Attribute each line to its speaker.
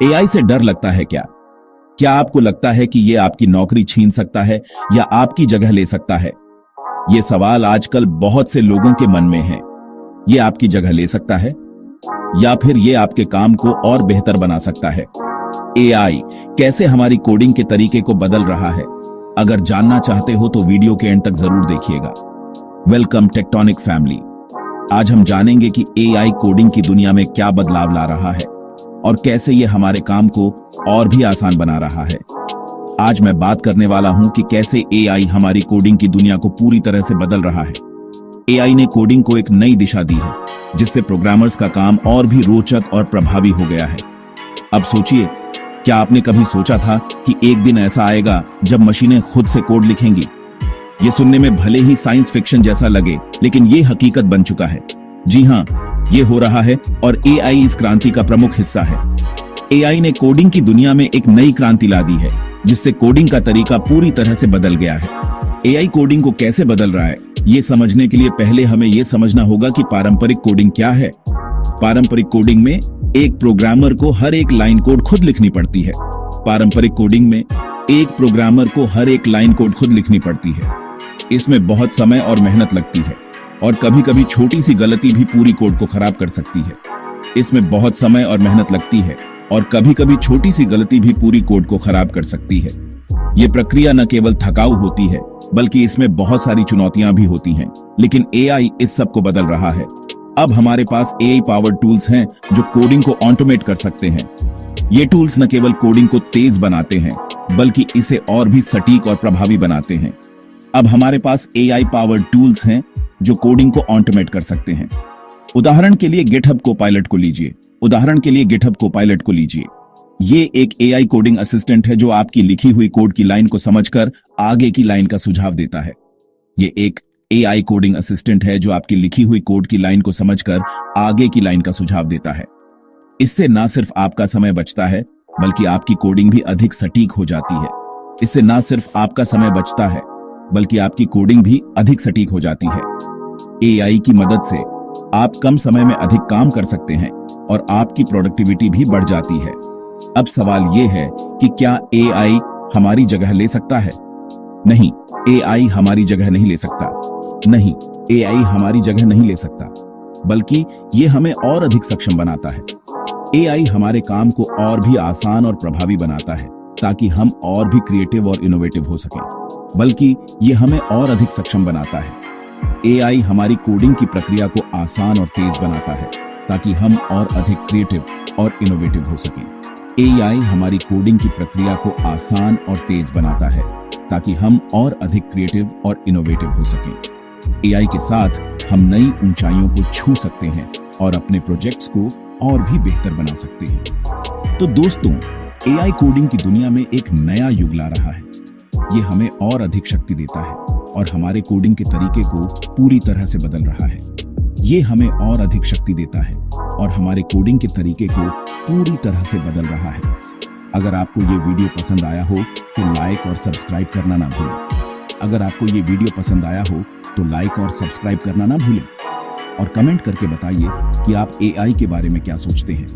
Speaker 1: AI से डर लगता है क्या? क्या आपको लगता है कि ये आपकी नौकरी छीन सकता है या आपकी जगह ले सकता है? ये सवाल आजकल बहुत से लोगों के मन में है। ये आपकी जगह ले सकता है या फिर ये आपके काम को और बेहतर बना सकता है? एआई कैसे हमारी कोडिंग के तरीके को बदल रहा है? अगर जानना चाहते हो तो वीडियो के एंड तक जरूर देखिएगा। Welcome tectonic family. आज हम जानेंगे कि एआई कोडिंग की दुनिया में क्या बदलाव ला रहा है और कैसे ये हमारे काम को और भी आसान बना रहा है। आज मैं बात करने वाला हूं कि कैसे एआई हमारी कोडिंग की दुनिया को पूरी तरह से बदल रहा है। एआई ने कोडिंग को एक नई दिशा दी है, जिससे प्रोग्रामर्स का काम और भी रोचक और प्रभावी हो गया है। अब सोचिए, क्या आपने कभी सोचा था कि एक दिन ऐसा आएगा जब मशीनें खुद से कोड लिखेंगी? ये सुनने में भले ही साइंस फिक्शन जैसा लगे, लेकिन ये हकीकत बन चुका है। जी हाँ, ये हो रहा है और एआई इस क्रांति का प्रमुख हिस्सा है। एआई ने कोडिंग की दुनिया में एक नई क्रांति ला दी है, जिससे कोडिंग का तरीका पूरी तरह से बदल गया है। एआई कोडिंग को कैसे बदल रहा है, ये समझने के लिए पहले हमें ये समझना होगा कि पारंपरिक कोडिंग क्या है। पारंपरिक कोडिंग में एक प्रोग्रामर को हर एक लाइन कोड खुद लिखनी पड़ती है। पारंपरिक कोडिंग में एक प्रोग्रामर को हर एक लाइन कोड खुद लिखनी पड़ती है। इसमें बहुत समय और मेहनत लगती है और कभी-कभी छोटी सी गलती भी पूरी कोड को खराब कर सकती है। इसमें बहुत समय और मेहनत लगती है और कभी-कभी छोटी सी गलती भी पूरी कोड को खराब कर सकती है। ये प्रक्रिया न केवल थकाऊ होती है, बल्कि इसमें बहुत सारी चुनौतियां भी होती हैं। लेकिन एआई इस सब को बदल रहा है। अब हमारे पास एआई पावर्ड टूल्स हैं जो कोडिंग को ऑटोमेट कर सकते हैं। ये टूल्स न केवल कोडिंग को तेज बनाते हैं, बल्कि इसे और भी सटीक और प्रभावी बनाते हैं। अब हमारे पास एआई पावर्ड टूल्स हैं जो कोडिंग को ऑटोमेट कर सकते हैं। उदाहरण के लिए गिटहब कोपायलट को लीजिए। ये एक एआई कोडिंग असिस्टेंट है जो आपकी लिखी हुई कोड की लाइन को समझकर आगे की लाइन का सुझाव देता है। ये एक एआई कोडिंग असिस्टेंट है जो आपकी लिखी हुई कोड की लाइन को समझकर आगे की लाइन का सुझाव देता है। इससे ना सिर्फ आपका समय बचता है, बल्कि आपकी कोडिंग भी अधिक सटीक हो जाती है। इससे ना सिर्फ आपका समय बचता है, बल्कि आपकी कोडिंग भी अधिक सटीक हो जाती है। एआई की मदद से आप कम समय में अधिक काम कर सकते हैं और आपकी प्रोडक्टिविटी भी बढ़ जाती है। अब सवाल यह है कि क्या एआई हमारी जगह ले सकता है? नहीं, एआई हमारी जगह नहीं ले सकता। नहीं, एआई हमारी जगह नहीं ले सकता, बल्कि ये हमें और अधिक सक्षम बनाता है। एआई हमारे काम को और भी आसान और प्रभावी बनाता है, ताकि हम और भी क्रिएटिव और इनोवेटिव हो सकें। बल्कि ये हमें और अधिक सक्षम बनाता है। एआई हमारी कोडिंग की प्रक्रिया को आसान और तेज बनाता है, ताकि हम और अधिक क्रिएटिव और इनोवेटिव हो सकें। एआई हमारी कोडिंग की प्रक्रिया को आसान और तेज बनाता है, ताकि हम और अधिक क्रिएटिव और इनोवेटिव हो सकें। एआई के साथ हम नई ऊंचाइयों को छू सकते हैं और अपने प्रोजेक्ट्स को और भी बेहतर बना सकते हैं। तो दोस्तों, एआई कोडिंग की दुनिया में एक नया युग ला रहा है। ये हमें और अधिक शक्ति देता है और हमारे कोडिंग के तरीके को पूरी तरह से बदल रहा है। ये हमें और अधिक शक्ति देता है और हमारे कोडिंग के तरीके को पूरी तरह से बदल रहा है। अगर आपको ये वीडियो पसंद आया हो तो लाइक और सब्सक्राइब करना ना भूलें। अगर आपको ये वीडियो पसंद आया हो तो लाइक और सब्सक्राइब करना ना भूलें और कमेंट करके बताइए कि आप एआई के बारे में क्या सोचते हैं।